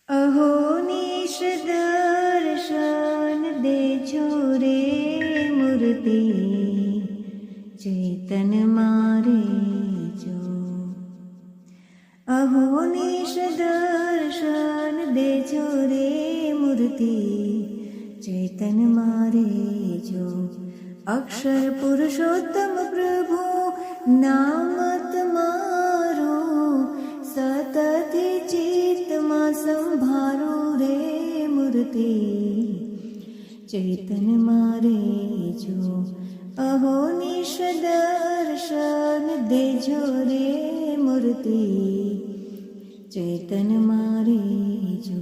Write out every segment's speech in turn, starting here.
अहो निश दर्शन देજો रे मूर्ति चैतन मारे जो। अहो निश दर्शन देજો रे मूर्ति चैतन मारे जो। अक्षर पुरुषोत्तम प्रभु नाम तुम्हारो सतत चित्त मां संभारो रे मूर्ति चैतन मारे जो। अहो निश दर्शन देજો रे मूर्ति चैतन मारे जो।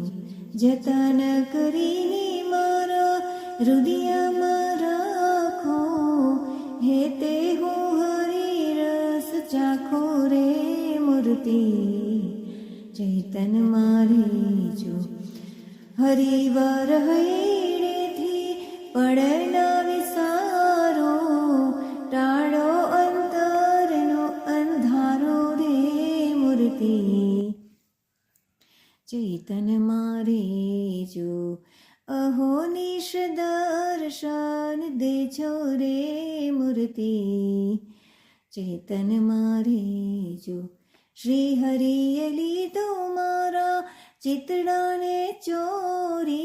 जतन करीने मारा हृदयમાં રાખો हेते हो हरि रस चाखो रे मूर्ति चैतन मारे जो। हरिवार हૈડેથી પડેના વિસારો ટાળો અંતરનો અંધારો રે મૂર્તિ चैतन मारे जो। अहो निश दर्शन देજો रे मूर्ति चैतन मारे जो। श्री हरिए લીધો મારા ચિતડાને ચોરી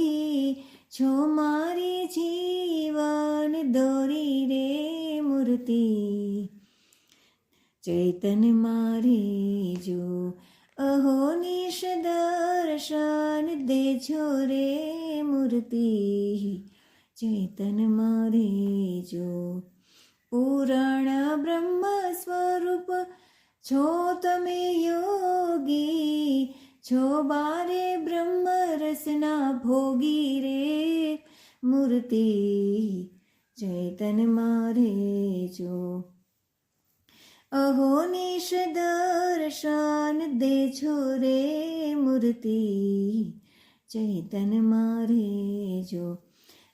છો મારી જીવન દોરી રે મૂર્તિ चैतन मारे जो। अहो निश दर्शन देજો रे मूर्ति चैतन मारे जो। पुराण ब्रह्म स्वरूप छो तमे योगी छो बारे ब्रह्म रसना भोगी रे मूर्ति चैतन मारे जो। अहो निश दर्शन देજો रे मूर्ति चैतन मारे जो।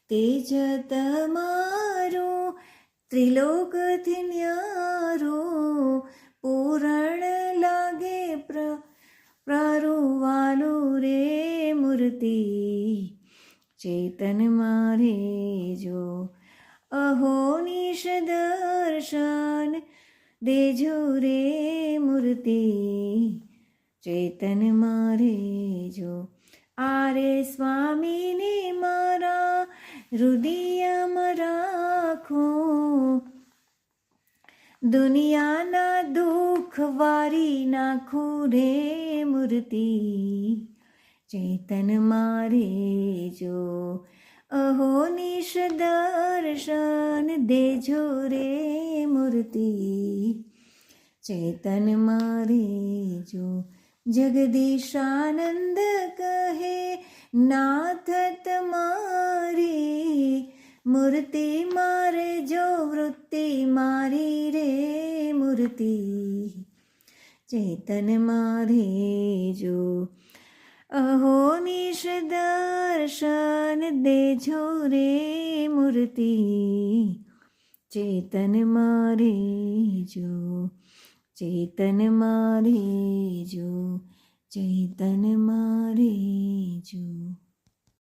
तेज तमारो त्रिलोक थी न्यारो पूरण लागे प्रारुवालो रे मूर्ति चैतन मारे जो। अहो निश दर्शन देજો रे मूर्ति चैतन मारे जो। आरे स्वामी ने मारा हृदयમાં રાખો દુનિયાના દુઃખ વારી નાખો રે મૂર્તિ चैतन मारे जो। अहो निश दर्शन देજો रे मूर्ति चैतन मारे जो। जगदीशानंद कहे नाथ तमारी मूर्ति मारे जो वृत्ति मारी रे मूर्ति चैतन मारे जो। अहो निश दर्शन देજો रे मूर्ति चैतन मारे जो। चैतन मारे जो। चैतन मारे जो।